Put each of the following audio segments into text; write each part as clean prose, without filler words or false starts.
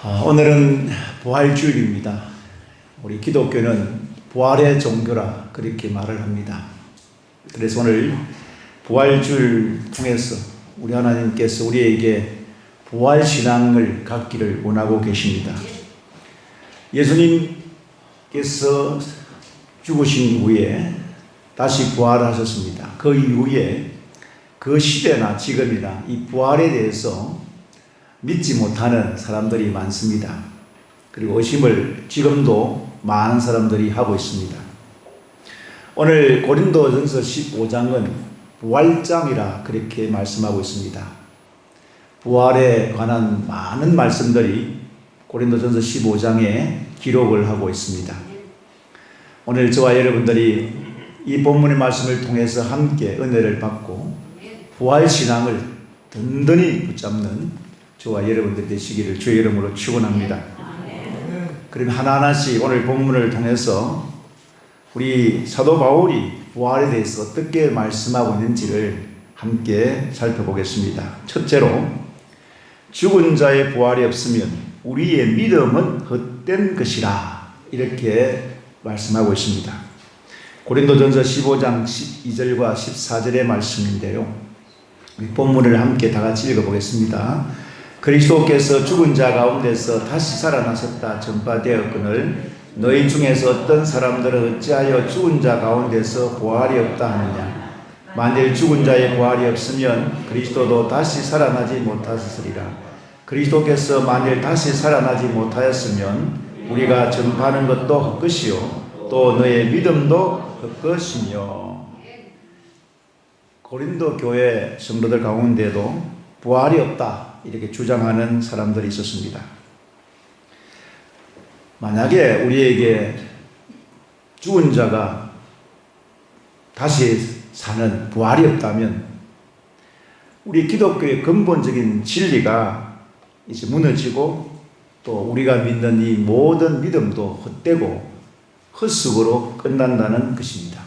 오늘은 부활주일입니다. 우리 기독교는 부활의 종교라 그렇게 말을 합니다. 그래서 오늘 부활주일 통해서 우리 하나님께서 우리에게 부활신앙을 갖기를 원하고 계십니다. 예수님께서 죽으신 후에 다시 부활하셨습니다. 그 이후에 그 시대나 지금이나 이 부활에 대해서 믿지 못하는 사람들이 많습니다. 그리고 의심을 지금도 많은 사람들이 하고 있습니다. 오늘 고린도전서 15장은 부활장이라 그렇게 말씀하고 있습니다. 부활에 관한 많은 말씀들이 고린도전서 15장에 기록을 하고 있습니다. 오늘 저와 여러분들이 이 본문의 말씀을 통해서 함께 은혜를 받고 부활신앙을 든든히 붙잡는 저와 여러분들 되시기를 주의 이름으로 축원합니다. 그럼 하나하나씩 오늘 본문을 통해서 우리 사도 바울이 부활에 대해서 어떻게 말씀하고 있는지를 함께 살펴보겠습니다. 첫째로, 죽은 자의 부활이 없으면 우리의 믿음은 헛된 것이라 이렇게 말씀하고 있습니다. 고린도전서 15장 12절과 14절의 말씀인데요, 이 본문을 함께 다 같이 읽어보겠습니다. 그리스도께서 죽은 자 가운데서 다시 살아나셨다 전파되었거늘 너희 중에서 어떤 사람들은 어찌하여 죽은 자 가운데서 부활이 없다 하느냐. 만일 죽은 자의 부활이 없으면 그리스도도 다시 살아나지 못하셨으리라. 그리스도께서 만일 다시 살아나지 못하였으면 우리가 전파하는 것도 헛것이요 또 너의 믿음도 헛것이며. 고린도 교회 성도들 가운데도 부활이 없다 이렇게 주장하는 사람들이 있었습니다. 만약에 우리에게 죽은 자가 다시 사는 부활이 없다면 우리 기독교의 근본적인 진리가 이제 무너지고 또 우리가 믿는 이 모든 믿음도 헛되고 헛수고로 끝난다는 것입니다.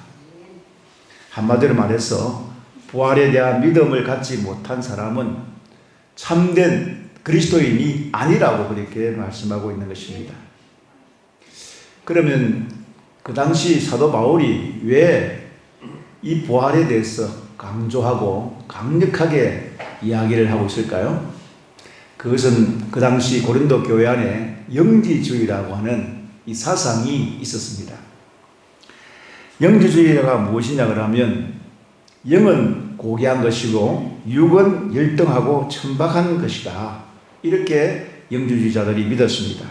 한마디로 말해서 부활에 대한 믿음을 갖지 못한 사람은 참된 그리스도인이 아니라고 그렇게 말씀하고 있는 것입니다. 그러면 그 당시 사도 바울이 왜 이 부활에 대해서 강조하고 강력하게 이야기를 하고 있을까요? 그것은 그 당시 고린도 교회 안에 영지주의라고 하는 이 사상이 있었습니다. 영지주의가 무엇이냐 그러면 영은 고귀한 것이고 육은 열등하고 천박한 것이다 이렇게 영지주의자들이 믿었습니다.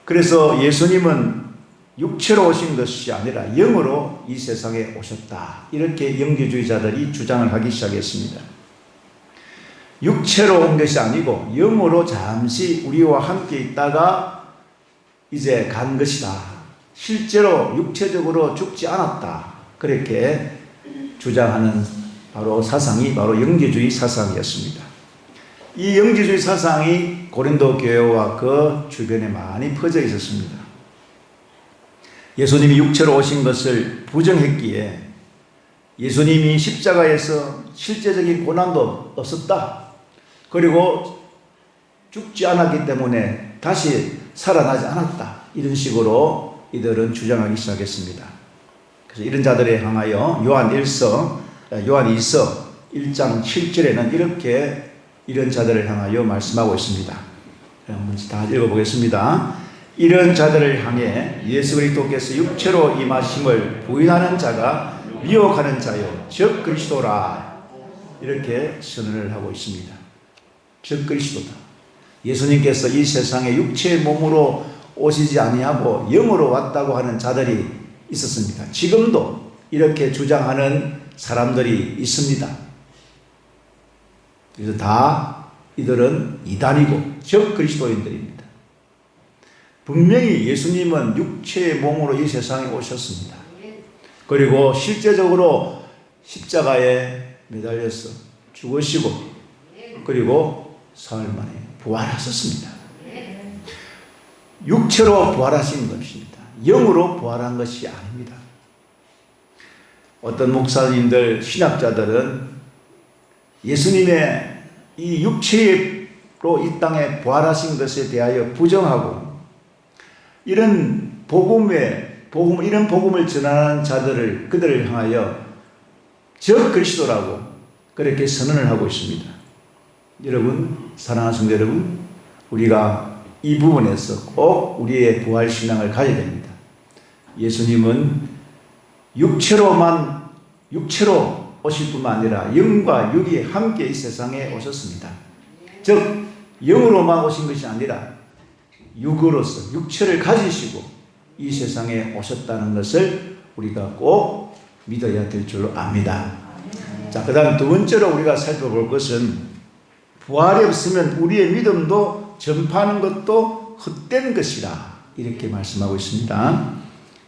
그래서 예수님은 육체로 오신 것이 아니라 영으로 이 세상에 오셨다 이렇게 영지주의자들이 주장을 하기 시작했습니다. 육체로 온 것이 아니고 영으로 잠시 우리와 함께 있다가 이제 간 것이다. 실제로 육체적으로 죽지 않았다 그렇게 주장하는 바로 사상이 바로 영지주의 사상이었습니다. 이 영지주의 사상이 고린도 교회와 그 주변에 많이 퍼져 있었습니다. 예수님이 육체로 오신 것을 부정했기에 예수님이 십자가에서 실제적인 고난도 없었다. 그리고 죽지 않았기 때문에 다시 살아나지 않았다. 이런 식으로 이들은 주장하기 시작했습니다. 그래서 이런 자들에 향하여 요한 2서 1장 7절에는 이렇게 이런 자들을 향하여 말씀하고 있습니다. 한번 다 읽어보겠습니다. 이런 자들을 향해 예수 그리스도께서 육체로 임하심을 부인하는 자가 미혹하는 자요 즉 그리스도라 이렇게 선언을 하고 있습니다. 즉 그리스도다. 예수님께서 이 세상에 육체의 몸으로 오시지 아니하고 영으로 왔다고 하는 자들이 있었습니다. 지금도 이렇게 주장하는 사람들이 있습니다. 그래서 다 이들은 이단이고 즉 그리스도인들입니다. 분명히 예수님은 육체의 몸으로 이 세상에 오셨습니다. 그리고 실제적으로 십자가에 매달려서 죽으시고 그리고 사흘 만에 부활하셨습니다. 육체로 부활하신 것입니다. 영으로 부활한 것이 아닙니다. 어떤 목사님들, 신학자들은 예수님의 이 육체의 이 땅에 부활하신 것에 대하여 부정하고 이런 이런 복음을 전하는 자들을 그들을 향하여 적 그리스도라고 그렇게 선언을 하고 있습니다. 여러분, 사랑하는 성도 여러분, 우리가 이 부분에서 꼭 우리의 부활 신앙을 가져야 됩니다. 예수님은 육체로 오실 뿐만 아니라 영과 육이 함께 이 세상에 오셨습니다. 즉 영으로만 오신 것이 아니라 육으로서 육체를 가지시고 이 세상에 오셨다는 것을 우리가 꼭 믿어야 될 줄로 압니다. 자, 그 다음 두 번째로 우리가 살펴볼 것은 부활이 없으면 우리의 믿음도 전파하는 것도 헛된 것이라 이렇게 말씀하고 있습니다.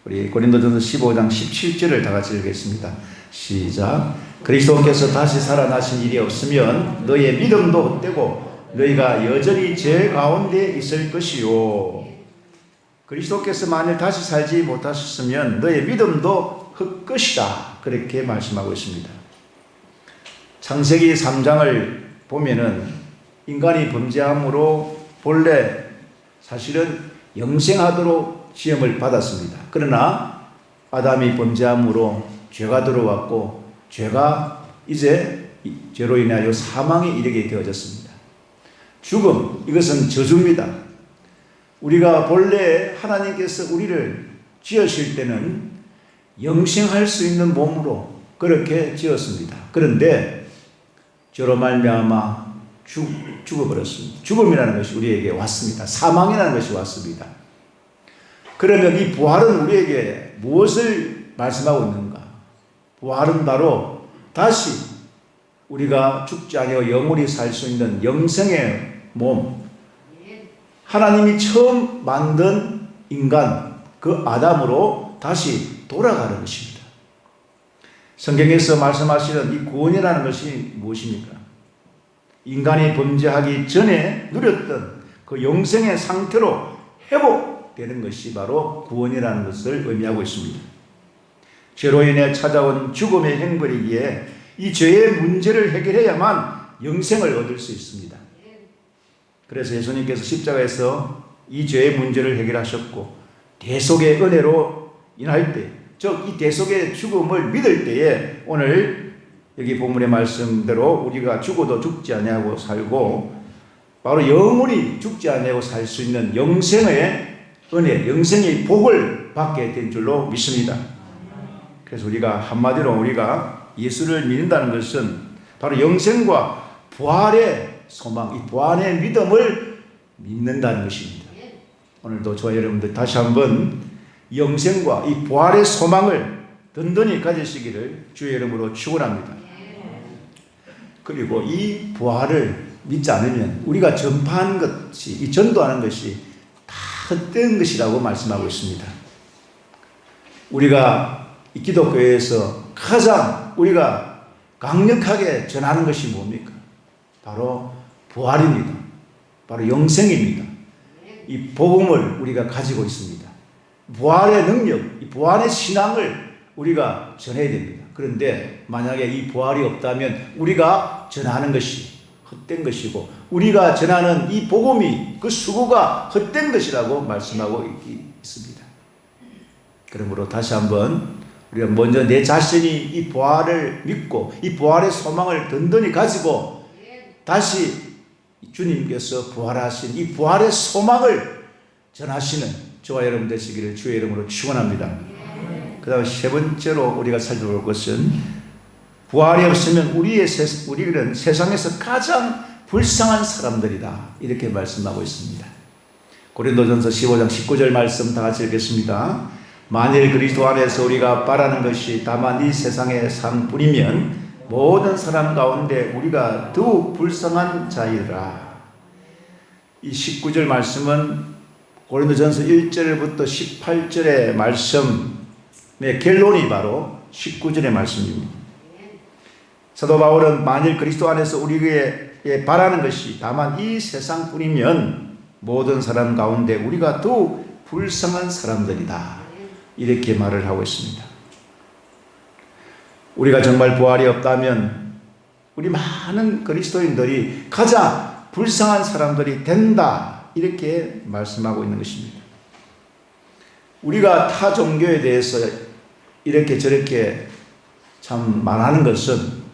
우리 고린도전서 15장 17절을 다 같이 읽겠습니다. 시작. 그리스도께서 다시 살아나신 일이 없으면 너의 믿음도 헛되고 너희가 여전히 죄 가운데 있을 것이요. 그리스도께서 만일 다시 살지 못하셨으면 너의 믿음도 헛것이다. 그렇게 말씀하고 있습니다. 창세기 3장을 보면은 인간이 범죄함으로 본래 사실은 영생하도록 시험을 받았습니다. 그러나 아담이 범죄함으로 죄가 들어왔고 죄가 이제 죄로 인하여 사망에 이르게 되어졌습니다. 죽음, 이것은 저주입니다. 우리가 본래 하나님께서 우리를 지으실 때는 영생할 수 있는 몸으로 그렇게 지었습니다. 그런데 죄로 말미암아 죽어버렸습니다. 죽음이라는 것이 우리에게 왔습니다. 사망이라는 것이 왔습니다. 그러면 이 부활은 우리에게 무엇을 말씀하고 있는가? 부활은 바로 다시 우리가 죽지 아니하고 영원히 살 수 있는 영생의 몸, 하나님이 처음 만든 인간 그 아담으로 다시 돌아가는 것입니다. 성경에서 말씀하시는 이 구원이라는 것이 무엇입니까? 인간이 범죄하기 전에 누렸던 그 영생의 상태로 회복되는 것이 바로 구원이라는 것을 의미하고 있습니다. 죄로 인해 찾아온 죽음의 형벌이기에 이 죄의 문제를 해결해야만 영생을 얻을 수 있습니다. 그래서 예수님께서 십자가에서 이 죄의 문제를 해결하셨고 대속의 은혜로 인할 때, 즉 이 대속의 죽음을 믿을 때에 오늘 여기 본문의 말씀대로 우리가 죽어도 죽지 아니하고 살고 바로 영원히 죽지 아니하고 살 수 있는 영생의 은혜, 영생의 복을 받게 된 줄로 믿습니다. 그래서 우리가 한마디로 우리가 예수를 믿는다는 것은 바로 영생과 부활의 소망, 이 부활의 믿음을 믿는다는 것입니다. 오늘도 저와 여러분들 다시 한번 영생과 이 부활의 소망을 든든히 가지시기를 주의 이름으로 축원합니다. 그리고 이 부활을 믿지 않으면 우리가 전파하는 것이, 이 전도하는 것이 다 헛된 것이라고 말씀하고 있습니다. 우리가 이 기독교에서 가장 우리가 강력하게 전하는 것이 뭡니까? 바로 부활입니다. 바로 영생입니다. 이 복음을 우리가 가지고 있습니다. 부활의 능력, 이 부활의 신앙을 우리가 전해야 됩니다. 그런데 만약에 이 부활이 없다면 우리가 전하는 것이 헛된 것이고 우리가 전하는 이 복음이 그 수고가 헛된 것이라고 말씀하고 있습니다. 그러므로 다시 한번 우리가 먼저 내 자신이 이 부활을 믿고 이 부활의 소망을 든든히 가지고 다시 주님께서 부활하신 이 부활의 소망을 전하시는 저와 여러분 되시기를 주의 이름으로 축원합니다. 그 다음 세 번째로 우리가 살펴볼 것은 부활이 없으면 우리는 세상에서 가장 불쌍한 사람들이다. 이렇게 말씀하고 있습니다. 고린도전서 15장 19절 말씀 다 같이 읽겠습니다. 만일 그리스도 안에서 우리가 바라는 것이 다만 이 세상의 삶뿐이면 모든 사람 가운데 우리가 더욱 불쌍한 자이라. 이 19절 말씀은 고린도전서 1절부터 18절의 말씀의 결론이 바로 19절의 말씀입니다. 사도 바울은 만일 그리스도 안에서 우리에게 바라는 것이 다만 이 세상뿐이면 모든 사람 가운데 우리가 더욱 불쌍한 사람들이다. 이렇게 말을 하고 있습니다. 우리가 정말 부활이 없다면 우리 많은 그리스도인들이 가장 불쌍한 사람들이 된다. 이렇게 말씀하고 있는 것입니다. 우리가 타 종교에 대해서 이렇게 저렇게 참 말하는 것은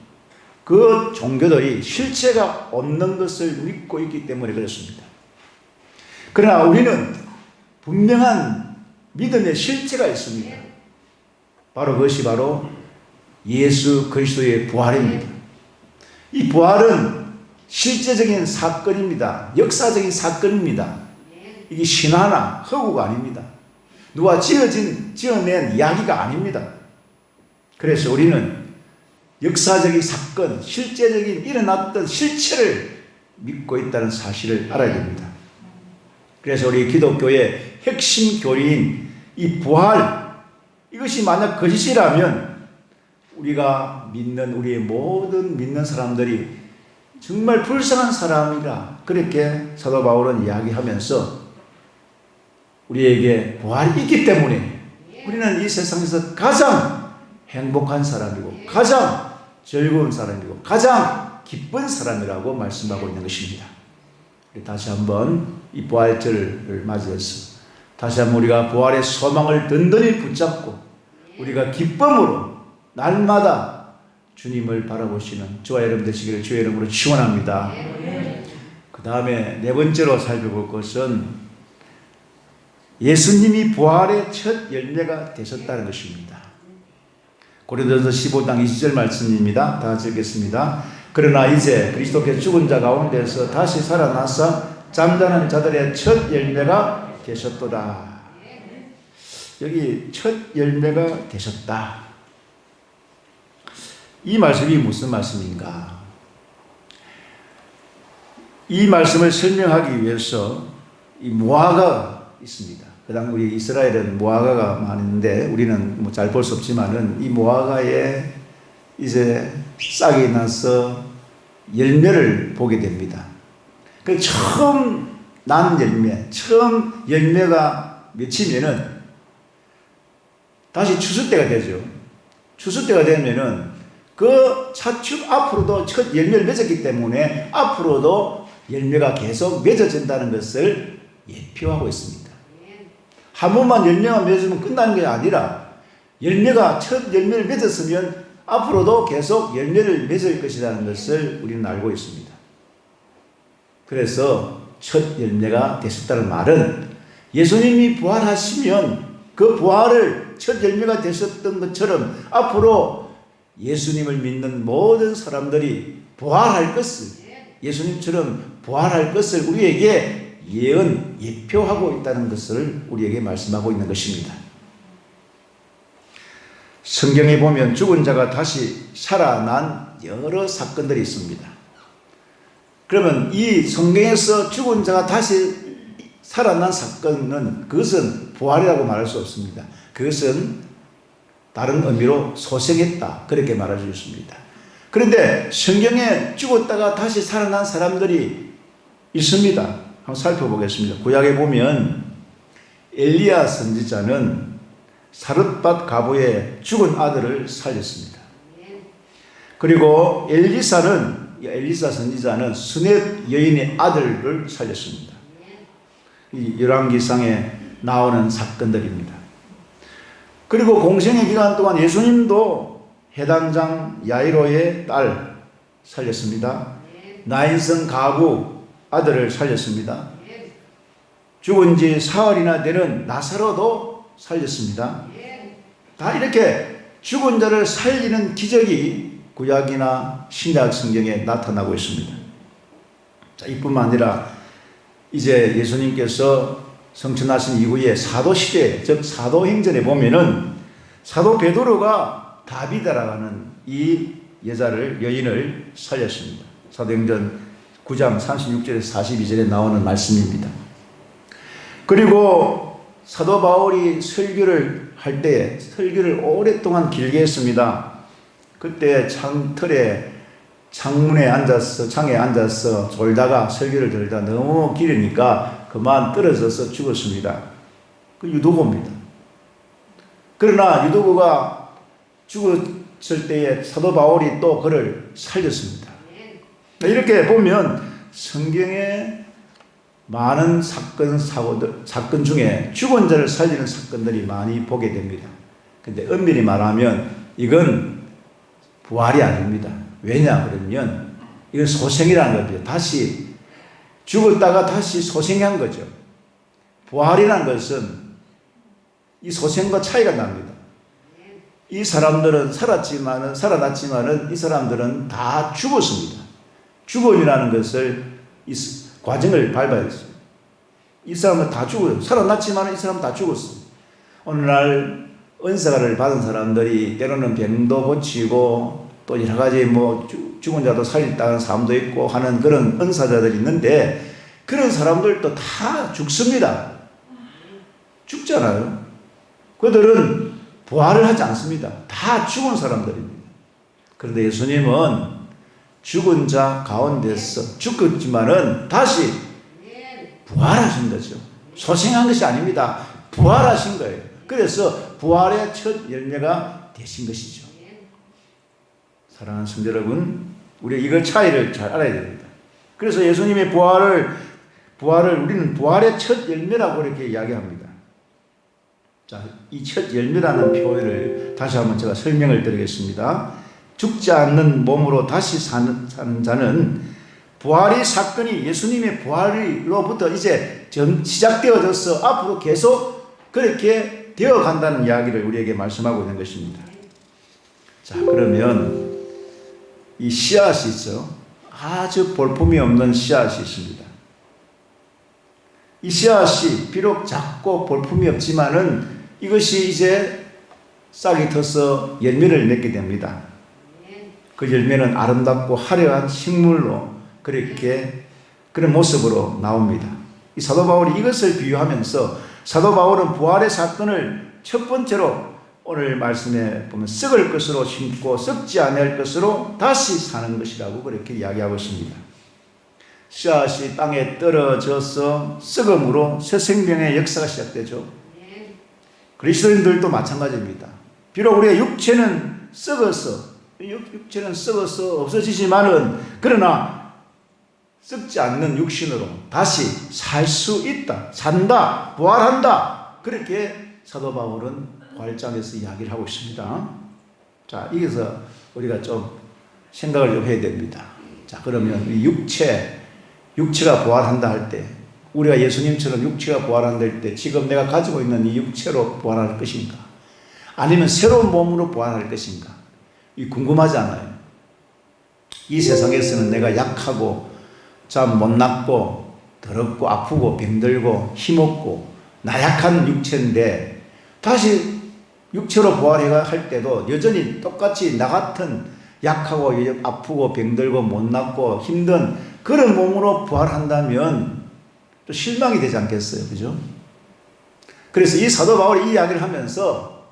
그 종교들이 실체가 없는 것을 믿고 있기 때문에 그렇습니다. 그러나 우리는 분명한 믿음의 실체가 있습니다. 바로 그것이 바로 예수 그리스도의 부활입니다. 이 부활은 실제적인 사건입니다. 역사적인 사건입니다. 이게 신화나 허구가 아닙니다. 누가 지어낸 이야기가 아닙니다. 그래서 우리는 역사적인 사건, 실제적인 일어났던 실체를 믿고 있다는 사실을 알아야 됩니다. 그래서 우리 기독교의 핵심 교리인 이 부활, 이것이 만약 거짓이라면 우리가 믿는 우리의 모든 믿는 사람들이 정말 불쌍한 사람이라 그렇게 사도 바울은 이야기하면서 우리에게 부활이 있기 때문에 우리는 이 세상에서 가장 행복한 사람이고 가장 즐거운 사람이고 가장 기쁜 사람이라고 말씀하고 있는 것입니다. 우리 다시 한번 이 부활절을 맞이해서 다시 한번 우리가 부활의 소망을 든든히 붙잡고 우리가 기쁨으로 날마다 주님을 바라보시는 저와 여러분 되시기를 주의 이름으로 축원합니다. 그 다음에 네 번째로 살펴볼 것은 예수님이 부활의 첫 열매가 되셨다는 것입니다. 고린도전서 15장 20절 말씀입니다. 다 같이 읽겠습니다. 그러나 이제 그리스도께서 죽은 자 가운데서 다시 살아나서 잠자는 자들의 첫 열매가 되셨도다. 여기 첫 열매가 되셨다. 이 말씀이 무슨 말씀인가? 이 말씀을 설명하기 위해서 이 무화과가 있습니다. 그 다음 우리 이스라엘은 무화과가 많은데 우리는 뭐 잘 볼 수 없지만은 이 무화과에 이제 싹이 나서 열매를 보게 됩니다. 그 처음 난 열매, 처음 열매가 맺히면은 다시 추수 때가 되죠. 추수 때가 되면은 그 차축 앞으로도 첫 열매를 맺었기 때문에 앞으로도 열매가 계속 맺어진다는 것을 예표하고 있습니다. 한 번만 열매가 맺으면 끝나는 게 아니라 열매가 첫 열매를 맺었으면 앞으로도 계속 열매를 맺을 것이라는 것을 우리는 알고 있습니다. 그래서 첫 열매가 되셨다는 말은 예수님이 부활하시면 그 부활을 첫 열매가 되셨던 것처럼 앞으로 예수님을 믿는 모든 사람들이 부활할 것을, 예수님처럼 부활할 것을 우리에게 예표하고 있다는 것을 우리에게 말씀하고 있는 것입니다. 성경에 보면 죽은 자가 다시 살아난 여러 사건들이 있습니다. 그러면 이 성경에서 죽은 자가 다시 살아난 사건은 그것은 부활이라고 말할 수 없습니다. 그것은 다른 의미로 소생했다, 그렇게 말할 수 있습니다. 그런데 성경에 죽었다가 다시 살아난 사람들이 있습니다. 한번 살펴보겠습니다. 구약에 보면 엘리야 선지자는 사르밧 가부의 죽은 아들을 살렸습니다. 그리고 엘리사 선지자는 수넷 여인의 아들을 살렸습니다. 이 열왕기상에 나오는 사건들입니다. 그리고 공생의 기간 동안 예수님도 해당장 야이로의 딸 살렸습니다. 나인성 가부 아들을 살렸습니다. 죽은 지 사흘이나 되는 나사로도 살렸습니다. 다 이렇게 죽은 자를 살리는 기적이 구약이나 신약 성경에 나타나고 있습니다. 자, 이뿐만 아니라 이제 예수님께서 성천하신 이후에 사도시대, 즉 사도행전에 보면은 사도 베드로가 다비다라고 하는 이 여인을 살렸습니다. 사도행전 9장 36절에서 42절에 나오는 말씀입니다. 그리고 사도 바울이 설교를 할 때 설교를 오랫동안 길게 했습니다. 그때 창에 앉아서 졸다가 설교를 들다 너무 길으니까 그만 떨어져서 죽었습니다. 그 유도고입니다. 그러나 유도고가 죽었을 때에 사도 바울이 또 그를 살렸습니다. 이렇게 보면 성경에 많은 사건 중에 죽은 자를 살리는 사건들이 많이 보게 됩니다. 근데 엄밀히 말하면 이건 부활이 아닙니다. 왜냐 그러면 이건 소생이라는 거죠. 다시 죽었다가 다시 소생한 거죠. 부활이라는 것은 이 소생과 차이가 납니다. 이 사람들은 살아났지만은 이 사람들은 다 죽었습니다. 죽음이라는 것을 이 과정을 밟아야 했어요. 이 사람은 다 죽어요. 살아났지만 이 사람은 다 죽었어요. 오늘날 은사를 받은 사람들이 때로는 병도 고치고 또 여러 가지 죽은 자도 살렸다는 사람도 있고 하는 그런 은사자들이 있는데 그런 사람들도 다 죽습니다. 죽잖아요. 그들은 부활을 하지 않습니다. 다 죽은 사람들입니다. 그런데 예수님은 죽은 자 가운데서 죽었지만은 다시 부활하신 거죠. 소생한 것이 아닙니다. 부활하신 거예요. 그래서 부활의 첫 열매가 되신 것이죠. 사랑하는 성도 여러분, 우리 이걸 차이를 잘 알아야 됩니다. 그래서 예수님의 부활을 우리는 부활의 첫 열매라고 이렇게 이야기합니다. 자, 이 첫 열매라는 표현을 다시 한번 제가 설명을 드리겠습니다. 죽지 않는 몸으로 다시 사는 자는 부활의 사건이 예수님의 부활로부터 이제 시작되어져서 앞으로 계속 그렇게 되어 간다는 이야기를 우리에게 말씀하고 있는 것입니다. 자, 그러면 이 씨앗이 있죠. 아주 볼품이 없는 씨앗이 있습니다. 이 씨앗이 비록 작고 볼품이 없지만은 이것이 이제 싹이 터서 열매를 맺게 됩니다. 그 열매는 아름답고 화려한 식물로 그런 모습으로 나옵니다. 이 사도 바울이 이것을 비유하면서 사도 바울은 부활의 사건을 첫 번째로 오늘 말씀에 보면 썩을 것으로 심고 썩지 아니할 것으로 다시 사는 것이라고 그렇게 이야기하고 있습니다. 씨앗이 땅에 떨어져서 썩음으로 새 생명의 역사가 시작되죠. 그리스도인들도 마찬가지입니다. 비록 우리의 육체는 썩어서 없어지지만은 그러나 썩지 않는 육신으로 다시 살 수 있다, 산다, 부활한다. 그렇게 사도 바울은 부활장에서 이야기를 하고 있습니다. 자, 여기서 우리가 좀 생각을 좀 해야 됩니다. 자, 그러면 이 육체가 부활한다 할 때, 우리가 예수님처럼 육체가 부활한다 할 때, 지금 내가 가지고 있는 이 육체로 부활할 것인가? 아니면 새로운 몸으로 부활할 것인가? 이 궁금하지 않아요? 이 세상에서는 내가 약하고, 참 못났고, 더럽고, 아프고, 병들고, 힘없고, 나약한 육체인데, 다시 육체로 부활해가 할 때도 여전히 똑같이 나 같은 약하고, 아프고, 병들고, 못났고, 힘든 그런 몸으로 부활한다면 또 실망이 되지 않겠어요? 그죠? 그래서 이 사도 바울이 이 이야기를 하면서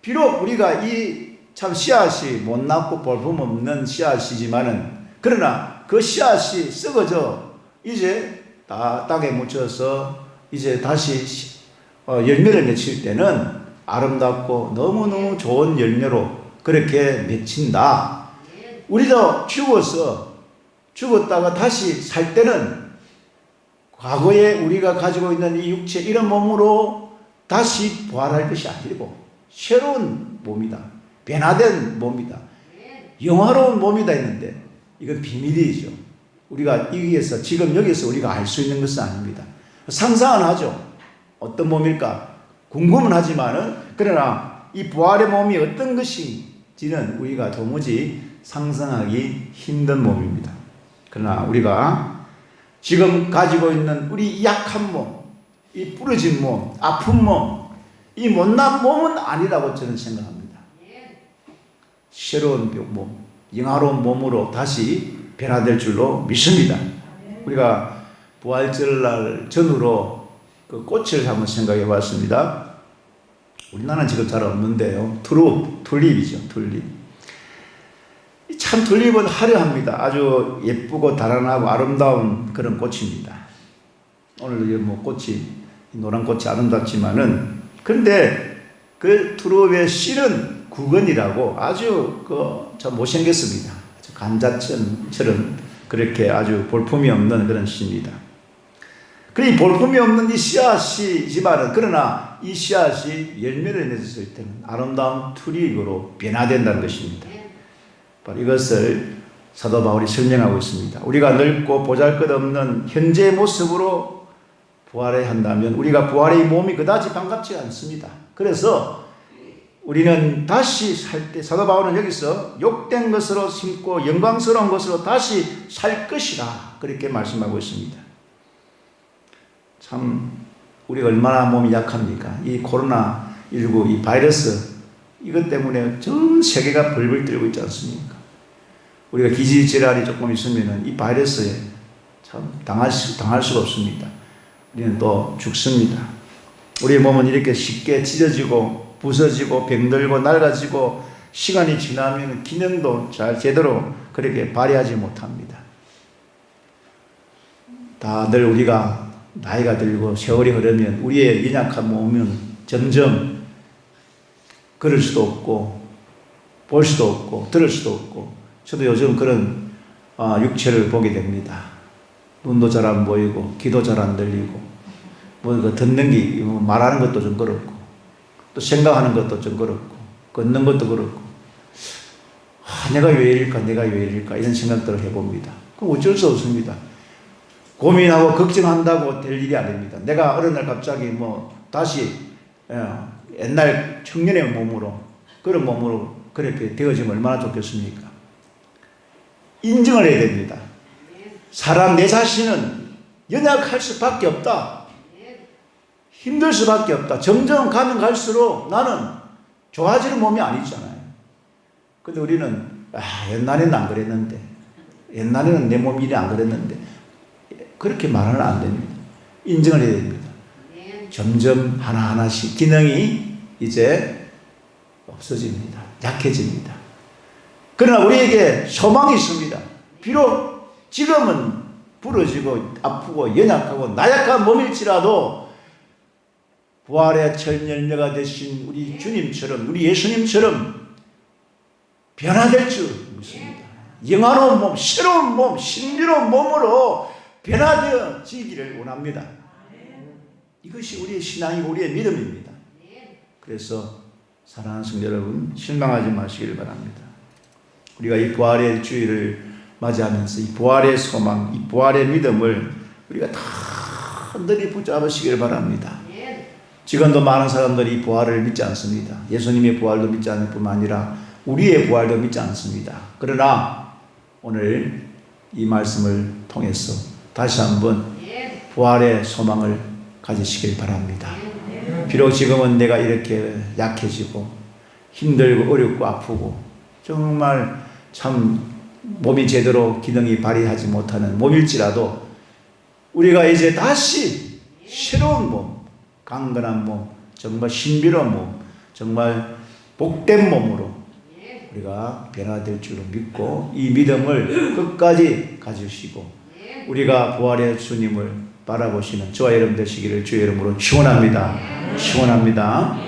비록 우리가 이 참 씨앗이 못났고 볼품없는 씨앗이지만은 그러나 그 씨앗이 썩어져 이제 다 땅에 묻혀서 이제 다시 열매를 맺힐 때는 아름답고 너무너무 좋은 열매로 그렇게 맺힌다. 우리도 죽었다가 다시 살 때는 과거에 우리가 가지고 있는 이 육체 이런 몸으로 다시 부활할 것이 아니고 새로운 몸이다. 변화된 몸이다. 영화로운 몸이다 했는데 이건 비밀이죠. 우리가 여기에서 지금 여기서 우리가 알 수 있는 것은 아닙니다. 상상은 하죠. 어떤 몸일까? 궁금은 하지만은 그러나 이 부활의 몸이 어떤 것인지는 우리가 도무지 상상하기 힘든 몸입니다. 그러나 우리가 지금 가지고 있는 우리 약한 몸, 이 부러진 몸, 아픈 몸, 이 못난 몸은 아니라고 저는 생각합니다. 새로운 몸, 영화로운 몸으로 다시 변화될 줄로 믿습니다. 우리가 부활절날 전후로 그 꽃을 한번 생각해 봤습니다. 우리나라는 지금 잘 없는데요. 튤립이죠. 튤립. 참 튤립은 화려합니다. 아주 예쁘고 달아나고 아름다운 그런 꽃입니다. 오늘도 꽃이 노란 꽃이 아름답지만은 그런데 그 튤립의 실은 구근이라고 아주 참 못생겼습니다. 감자처럼 그렇게 아주 볼품이 없는 그런 시입니다. 그 볼품이 없는 이 씨앗이지만은 그러나 이 씨앗이 열매를 맺었을 때는 아름다운 트리로 변화된다는 것입니다. 바로 이것을 사도 바울이 설명하고 있습니다. 우리가 늙고 보잘것없는 현재의 모습으로 부활해야 한다면 우리가 부활의 몸이 그다지 반갑지 않습니다. 그래서 우리는 다시 살 때 사도 바울은 여기서 욕된 것으로 심고 영광스러운 것으로 다시 살 것이라 그렇게 말씀하고 있습니다. 참 우리가 얼마나 몸이 약합니까? 이 코로나19 이 바이러스 이것 때문에 전 세계가 벌벌 떨고 있지 않습니까? 우리가 기지질환이 조금 있으면 이 바이러스에 참 당할 수가 없습니다. 우리는 또 죽습니다. 우리의 몸은 이렇게 쉽게 찢어지고 부서지고 병들고 낡아지고 시간이 지나면 기능도 잘 제대로 그렇게 발휘하지 못합니다. 다들 우리가 나이가 들고 세월이 흐르면 우리의 연약한 몸은 점점 걸을 수도 없고 볼 수도 없고 들을 수도 없고 저도 요즘 그런 육체를 보게 됩니다. 눈도 잘 안 보이고 귀도 잘 안 들리고 뭐 듣는 게 말하는 것도 좀 그렇고 또 생각하는 것도 좀 그렇고 걷는 것도 그렇고 내가 왜 이럴까 내가 왜 이럴까 이런 생각들을 해봅니다. 그럼 어쩔 수 없습니다. 고민하고 걱정한다고 될 일이 아닙니다. 내가 어느 날 갑자기 뭐 다시 옛날 청년의 몸으로 그런 몸으로 그렇게 되어지면 얼마나 좋겠습니까? 인정을 해야 됩니다. 사람 내 자신은 연약할 수밖에 없다. 힘들 수밖에 없다. 점점 가면 갈수록 나는 좋아지는 몸이 아니잖아요. 근데 우리는 옛날에는 안 그랬는데 옛날에는 내 몸이 안 그랬는데 그렇게 말하면 안 됩니다. 인정을 해야 됩니다. 점점 하나하나씩 기능이 이제 없어집니다. 약해집니다. 그러나 우리에게 소망이 있습니다. 비록 지금은 부러지고 아프고 연약하고 나약한 몸일지라도 부활의 첫 열매가 되신 우리 주님처럼 우리 예수님처럼 변화될 줄 믿습니다. 영화로운 몸, 새로운 몸, 신비로운 몸으로 변화되어지기를 원합니다. 이것이 우리의 신앙이고 우리의 믿음입니다. 그래서 사랑하는 성도 여러분 실망하지 마시길 바랍니다. 우리가 이 부활의 주일을 맞이하면서 이 부활의 소망, 이 부활의 믿음을 우리가 다 널리 붙잡으시길 바랍니다. 지금도 많은 사람들이 부활을 믿지 않습니다. 예수님의 부활도 믿지 않을 뿐만 아니라 우리의 부활도 믿지 않습니다. 그러나 오늘 이 말씀을 통해서 다시 한번 부활의 소망을 가지시길 바랍니다. 비록 지금은 내가 이렇게 약해지고 힘들고 어렵고 아프고 정말 참 몸이 제대로 기능이 발휘하지 못하는 몸일지라도 우리가 이제 다시 새로운 몸, 강건한 몸, 정말 신비로운 몸, 정말 복된 몸으로 우리가 변화될 줄로 믿고 이 믿음을 끝까지 가지시고 우리가 부활의 주님을 바라보시는 저와 여러분 되시기를 주의 이름으로 축원합니다. 축원합니다.